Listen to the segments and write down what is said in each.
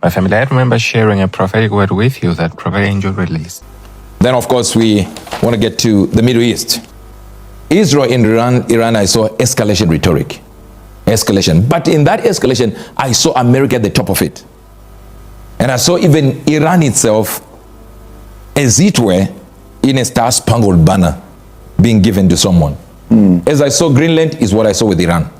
My family, I remember sharing a prophetic word with you that Prophet Angel released. Then, of course, we want to get to the Middle East. Israel and Iran, I saw escalation rhetoric. Escalation. But in that escalation, I saw America at the top of it. And I saw even Iran itself, as it were, in a star-spangled banner being given to someone. As I saw Greenland is what I saw with Iran.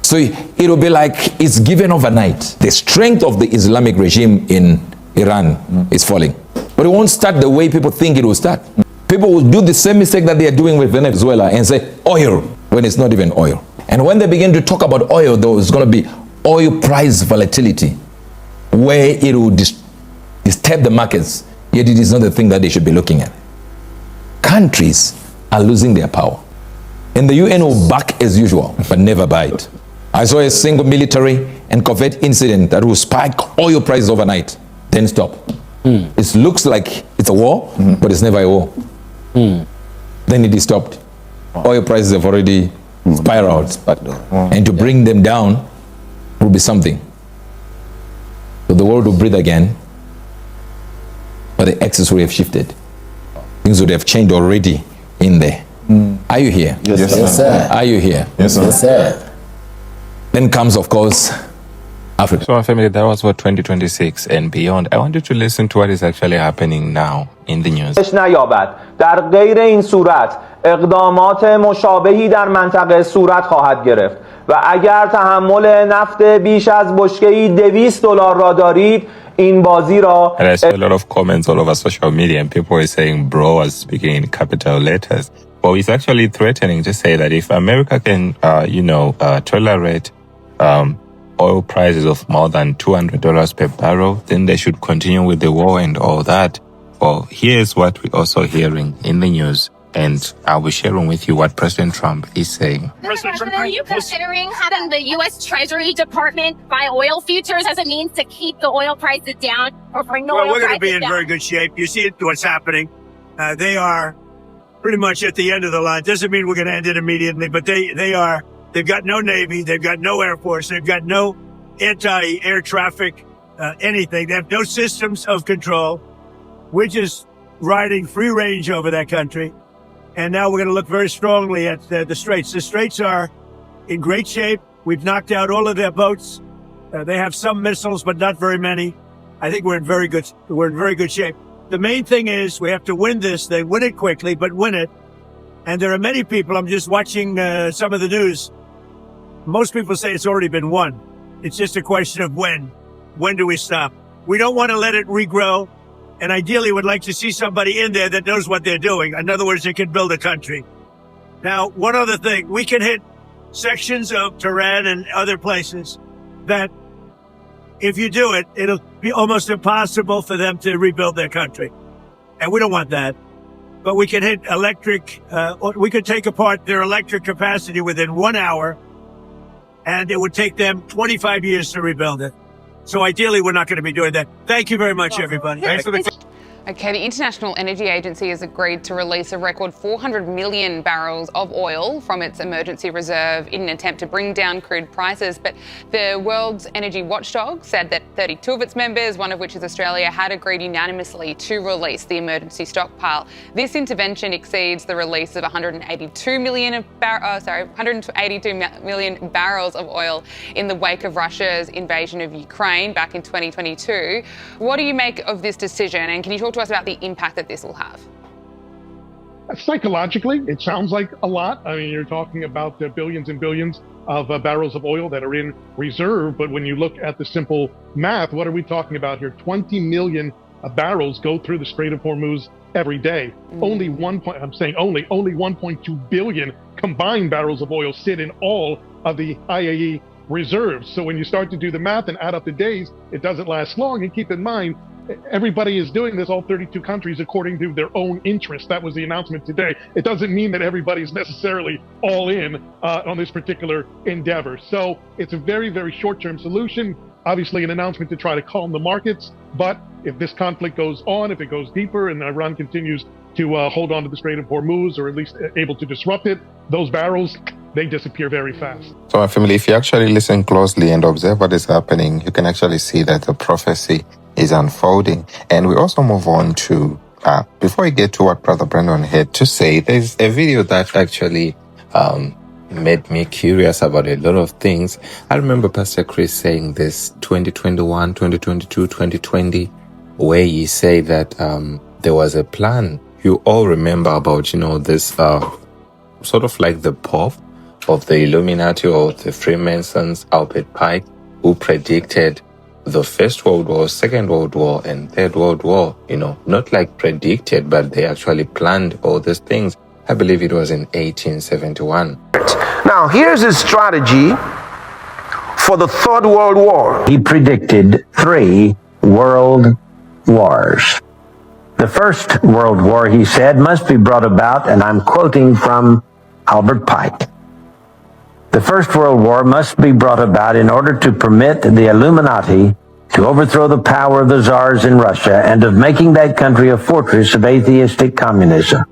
So it will be like it's given overnight. The strength of the Islamic regime in Iran is falling. But it won't start the way people think it will start. People will do the same mistake that they are doing with Venezuela and say oil, when it's not even oil. And when they begin to talk about oil, though, it's going to be oil price volatility, where it will disturb the markets, yet it is not the thing that they should be looking at. Countries are losing their power. And the UN will back as usual, but never bite. I saw a single military and covert incident that will spike oil prices overnight, then stop. It looks like it's a war, but it's never a war. Then it is stopped. Oil prices have already spiraled, and to bring them down will be something. So the world will breathe again, but the axis would have shifted. Things would have changed already in there. Are you here? Yes, sir. Are you here? Yes, sir. Yes, sir. Then comes, of course, Africa. So, my family, that was for 2026 and beyond. I want you to listen to what is actually happening now in the news. نیابد. در غیر این صورت اقدامات مشابهی در منطقه صورت خواهد گرفت و اگر تحمل نفت بیش از بشکه‌ای $200 را دارید این بازی را. And I saw a lot of comments all over social media and people were saying bro was speaking in capital letters. But he's actually threatening to say that if America can, tolerate oil prices of more than $200 per barrel, then they should continue with the war and all that. Well, here's what we're also hearing in the news, and I'll be sharing with you what President Trump is saying. President, are you considering having the U.S. Treasury Department buy oil futures as a means to keep the oil prices down or bring the oil prices down? Well, we're going to be in very good shape. You see what's happening. They are pretty much at the end of the line. Doesn't mean we're going to end it immediately, but they've got no Navy. They've got no Air Force. They've got no anti-air traffic, anything. They have no systems of control. We're just riding free range over that country. And now we're going to look very strongly at the Straits. The Straits are in great shape. We've knocked out all of their boats. They have some missiles, but not very many. I think we're in very good shape. The main thing is we have to win this. They win it quickly, but win it. And there are many people, I'm just watching some of the news. Most people say it's already been won. It's just a question of when. When do we stop? We don't want to let it regrow. And ideally would like to see somebody in there that knows what they're doing. In other words, they can build a country. Now, one other thing, we can hit sections of Tehran and other places that if you do it, it'll be almost impossible for them to rebuild their country. And we don't want that. But we can hit we could take apart their electric capacity within 1 hour, and it would take them 25 years to rebuild it. So ideally, we're not going to be doing that. Thank you very much, everybody. Thanks for the Okay, the International Energy Agency has agreed to release a record 400 million barrels of oil from its emergency reserve in an attempt to bring down crude prices. But the world's energy watchdog said that 32 of its members, one of which is Australia, had agreed unanimously to release the emergency stockpile. This intervention exceeds the release of 182 million barrels of oil in the wake of Russia's invasion of Ukraine back in 2022. What do you make of this decision, and can you talk to us about the impact that this will have? Psychologically, it sounds like a lot. I mean, you're talking about billions and billions of barrels of oil that are in reserve. But when you look at the simple math, what are we talking about here? 20 million barrels go through the Strait of Hormuz every day. Only 1.2 billion combined barrels of oil sit in all of the IAE reserves. So when you start to do the math and add up the days, it doesn't last long. And keep in mind, everybody is doing this, all 32 countries, according to their own interests. That was the announcement today. It doesn't mean that everybody's necessarily all in on this particular endeavor. So it's a very, very short-term solution. Obviously an announcement to try to calm the markets. But if this conflict goes on, if it goes deeper and Iran continues to hold on to the Strait of Hormuz, or at least able to disrupt it, those barrels they disappear very fast. So, my family, if you actually listen closely and observe what is happening, you can actually see that the prophecy is unfolding. And we also move on to, before we get to what Brother Brandon had to say, there's a video that actually made me curious about a lot of things. I remember Pastor Chris saying this 2021, 2022, 2020, where he said that there was a plan. You all remember about, this sort of like the Pope of the Illuminati or the Freemasons, Uebert Pike, who predicted the First World War, Second World War, and Third World War. Not like predicted, but they actually planned all these things. I believe it was in 1871. Now, here's his strategy for the Third World War. He predicted 3 world wars. The First World War, he said, must be brought about, and I'm quoting from Uebert Pike. The First World War must be brought about in order to permit the Illuminati to overthrow the power of the czars in Russia and of making that country a fortress of atheistic communism.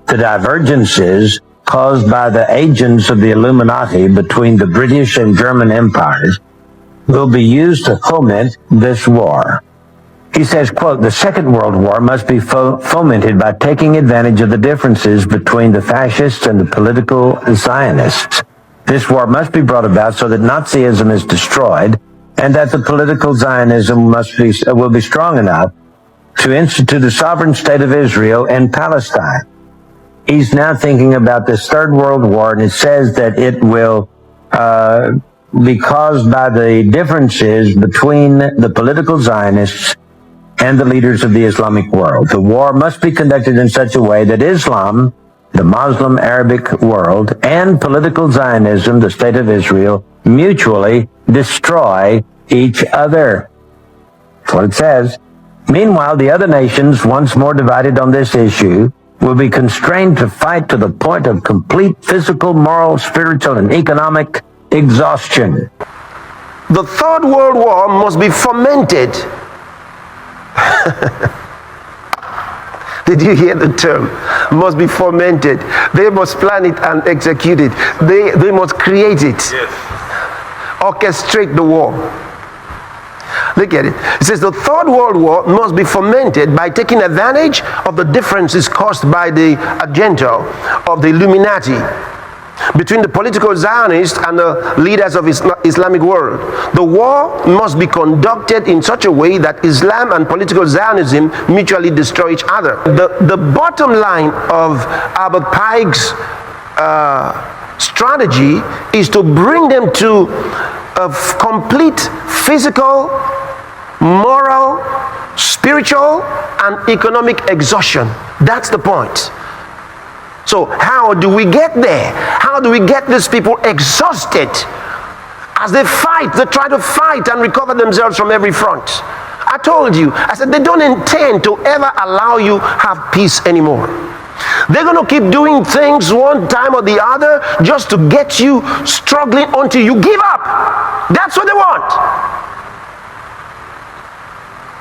The divergences caused by the agents of the Illuminati between the British and German empires will be used to foment this war. He says, quote, the Second World War must be fomented by taking advantage of the differences between the fascists and the political Zionists. This war must be brought about so that Nazism is destroyed and that the political Zionism will be strong enough to institute a sovereign state of Israel and Palestine. He's now thinking about this Third World War, and it says that it will be caused by the differences between the political Zionists and the leaders of the Islamic world. The war must be conducted in such a way that Islam, the Muslim Arabic world, and political Zionism, the State of Israel, mutually destroy each other. That's what it says. Meanwhile, the other nations, once more divided on this issue, will be constrained to fight to the point of complete physical, moral, spiritual, and economic exhaustion. The Third World War must be fomented. Did you hear the term? Must be fomented. They must plan it and execute it. They must create it. Yes. Orchestrate the war. Look at it. It says the Third World War must be fomented by taking advantage of the differences caused by the agenda of the Illuminati between the political Zionists and the leaders of Islamic world. The war must be conducted in such a way that Islam and political Zionism mutually destroy each other. The bottom line of Uebert Pike's strategy is to bring them to a complete physical, moral, spiritual, and economic exhaustion. That's the point. So how do we get there? How do we get these people exhausted as they fight? They try to fight and recover themselves from every front. I told you, I said they don't intend to ever allow you have peace anymore. They're going to keep doing things one time or the other just to get you struggling until you give up. That's what they want.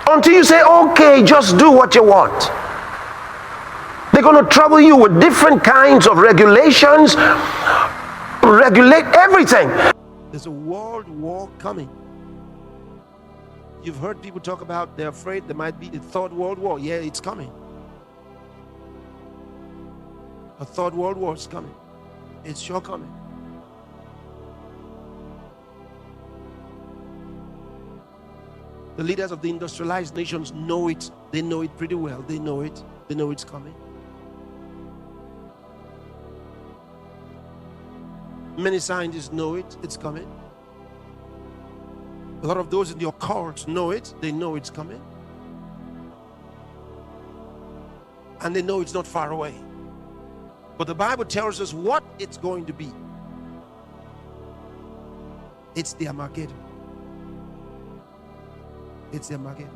Until you say, okay, just do what you want. They're going to trouble you with different kinds of regulations, regulate everything. There's a world war coming. You've heard people talk about they're afraid there might be the Third World War. Yeah, it's coming. A Third World War is coming. It's sure coming. The leaders of the industrialized nations know it. They know it pretty well. They know it. They know it's coming. Many scientists know it. It's coming. A lot of those in the occult know it. They know it's coming. And they know it's not far away. But the Bible tells us what it's going to be. It's the Armageddon. It's the Armageddon.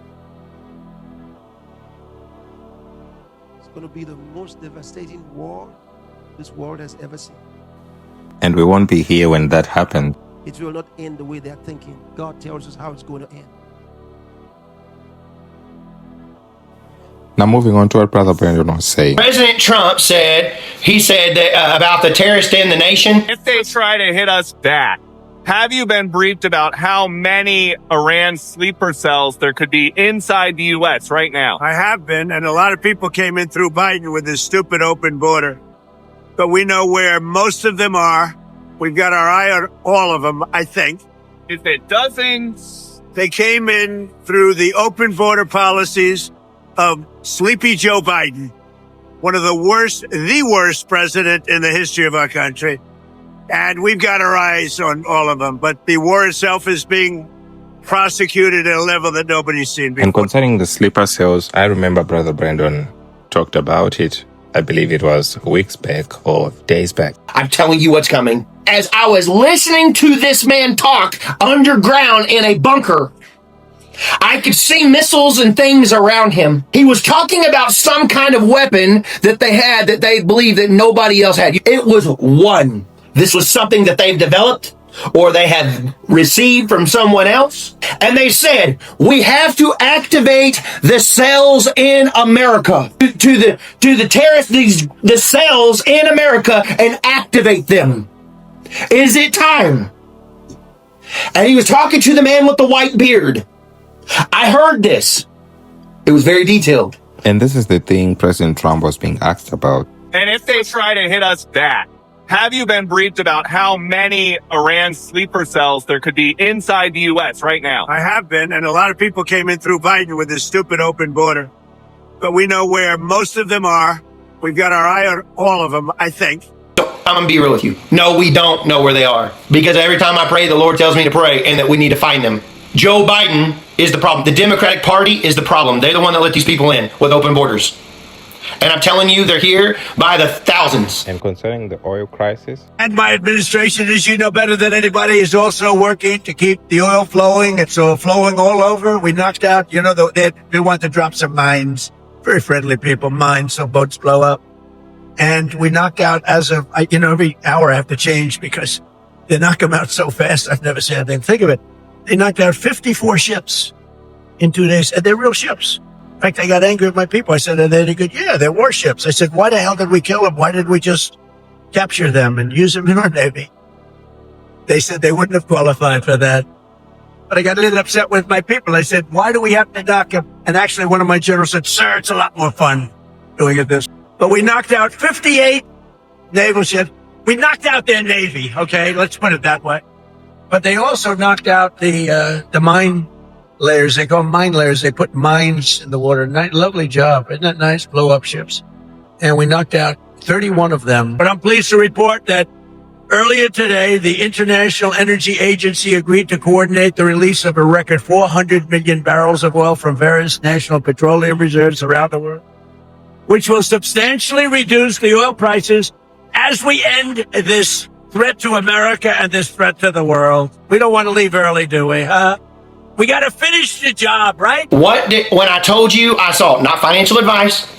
It's going to be the most devastating war this world has ever seen. And we won't be here when that happens. It will not end the way they're thinking. God tells us how it's going to end. Now moving on to what Brother Brandon was saying. President Trump said that about the terrorists in the nation. If they try to hit us back, have you been briefed about how many Iran sleeper cells there could be inside the U.S. right now? I have been, and a lot of people came in through Biden with this stupid open border. But we know where most of them are. We've got our eye on all of them, I think. Is it dozens? They came in through the open border policies of Sleepy Joe Biden, one of the worst president in the history of our country. And we've got our eyes on all of them. But the war itself is being prosecuted at a level that nobody's seen before. And concerning the sleeper cells, I remember Brother Brandon talked about it. I believe it was weeks back or days back. I'm telling you what's coming. As I was listening to this man talk underground in a bunker, I could see missiles and things around him. He was talking about some kind of weapon that they had that they believed that nobody else had. It was one. This was something that they've developed or they had received from someone else. And they said, we have to activate the cells in America to the terrorists, the cells in America, and activate them. Is it time? And he was talking to the man with the white beard. I heard this. It was very detailed. And this is the thing President Trump was being asked about. And if they try to hit us back, have you been briefed about how many Iran sleeper cells there could be inside the U.S. right now? I have been, and a lot of people came in through Biden with this stupid open border. But we know where most of them are. We've got our eye on all of them, I think. So I'm going to be real with you. No, we don't know where they are. Because every time I pray, the Lord tells me to pray and that we need to find them. Joe Biden is the problem. The Democratic Party is the problem. They're the one that let these people in with open borders. And I'm telling you, they're here by the thousands. And concerning the oil crisis? And my administration, as you know better than anybody, is also working to keep the oil flowing. It's all flowing all over. We knocked out, they want to drop some mines. Very friendly people, mines, so boats blow up. And we knocked out every hour I have to change because they knock them out so fast. I've never seen anything. Think of it. They knocked out 54 ships in 2 days. And they're real ships. In fact, I got angry with my people. I said, are they any good? Yeah, they're warships. I said, why the hell did we kill them? Why did we just capture them and use them in our Navy? They said they wouldn't have qualified for that. But I got a little upset with my people. I said, why do we have to knock them? And actually, one of my generals said, sir, it's a lot more fun doing it this. But we knocked out 58 naval ships. We knocked out their Navy, okay? Let's put it that way. But they also knocked out the mine layers. They call them mine layers. They put mines in the water. Lovely job. Isn't that nice? Blow up ships. And we knocked out 31 of them. But I'm pleased to report that earlier today, the International Energy Agency agreed to coordinate the release of a record 400 million barrels of oil from various national petroleum reserves around the world, which will substantially reduce the oil prices as we end this threat to America and this threat to the world. We don't want to leave early, do we, huh? We got to finish the job, right? When I told you, I saw, not financial advice,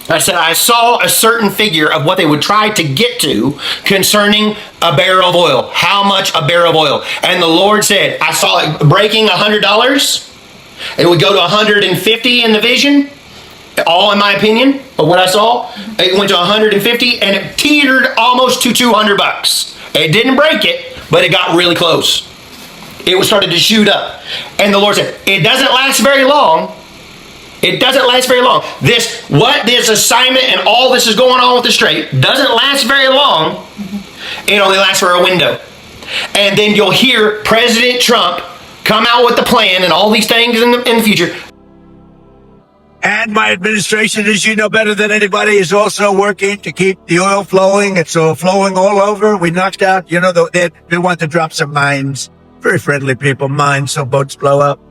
I said I saw a certain figure of what they would try to get to concerning a barrel of oil. How much a barrel of oil? And the Lord said, I saw it breaking $100. It would go to 150 in the vision. All in my opinion of what I saw. It went to 150 and it teetered almost to $200. It didn't break it, but it got really close. It started to shoot up. And the Lord said, it doesn't last very long. It doesn't last very long. This assignment and all this is going on with the strait doesn't last very long. It only lasts for a window. And then you'll hear President Trump come out with the plan and all these things in the future. And my administration, as you know better than anybody, is also working to keep the oil flowing. It's all flowing all over. We knocked out, they want to drop some mines. Very friendly people, mines, so boats blow up.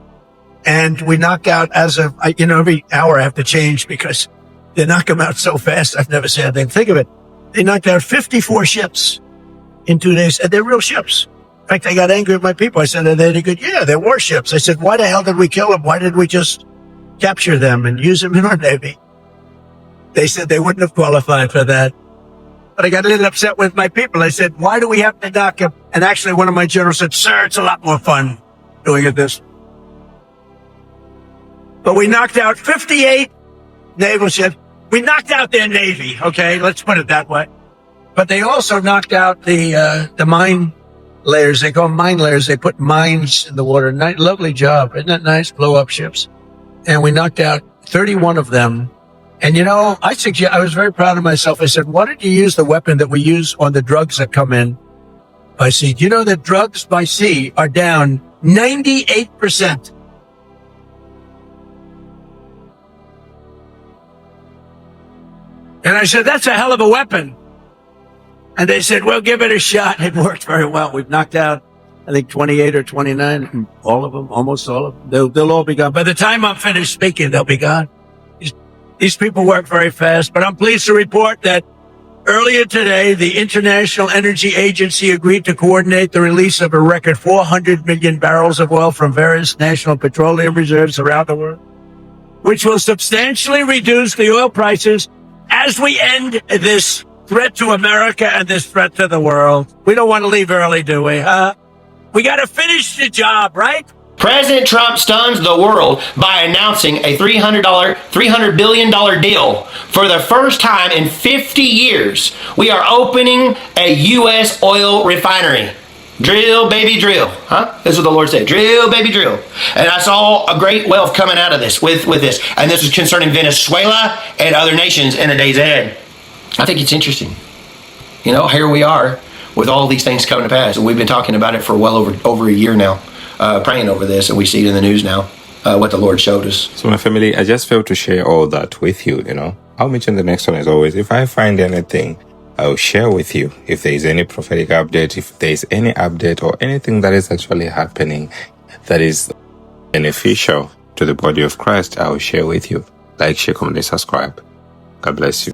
And we knock out every hour I have to change because they knock them out so fast. I've never seen anything. Think of it. They knocked out 54 ships in 2 days. And they're real ships. In fact, I got angry with my people. I said, are they any good? Yeah, they're warships. I said, why the hell did we kill them? Why did we just capture them and use them in our Navy? They said they wouldn't have qualified for that. But I got a little upset with my people. I said, why do we have to knock them? And actually, one of my generals said, sir, it's a lot more fun doing it this. But we knocked out 58 naval ships. We knocked out their Navy, okay? Let's put it that way. But they also knocked out the mine layers. They call them mine layers. They put mines in the water. Lovely job. Isn't that nice? Blow up ships. And we knocked out 31 of them. And you know, I was very proud of myself. I said, why did you use the weapon that we use on the drugs that come in by sea? Do you know that drugs by sea are down 98%? And I said, that's a hell of a weapon. And they said, well, give it a shot. It worked very well. We've knocked out, I think, 28 or 29, all of them, almost all of them. They'll all be gone. By the time I'm finished speaking, they'll be gone. These people work very fast. But I'm pleased to report that earlier today, the International Energy Agency agreed to coordinate the release of a record 400 million barrels of oil from various national petroleum reserves around the world, which will substantially reduce the oil prices as we end this threat to America and this threat to the world. We don't want to leave early, do we? We got to finish the job, right? President Trump stuns the world by announcing a $300 billion deal. For the first time in 50 years, we are opening a U.S. oil refinery. Drill, baby, drill. Huh? This is what the Lord said. Drill, baby, drill. And I saw a great wealth coming out of this with this. And this is concerning Venezuela and other nations in the days ahead. I think it's interesting. You know, here we are with all these things coming to pass. And we've been talking about it for well over a year now, praying over this. And we see it in the news now, what the Lord showed us. So my family, I just felt to share all that with you, you know. I'll mention the next one as always. If I find anything, I'll share with you. If there is any prophetic update, if there is any update or anything that is actually happening that is beneficial to the body of Christ, I will share with you. Like, share, comment, and subscribe. God bless you.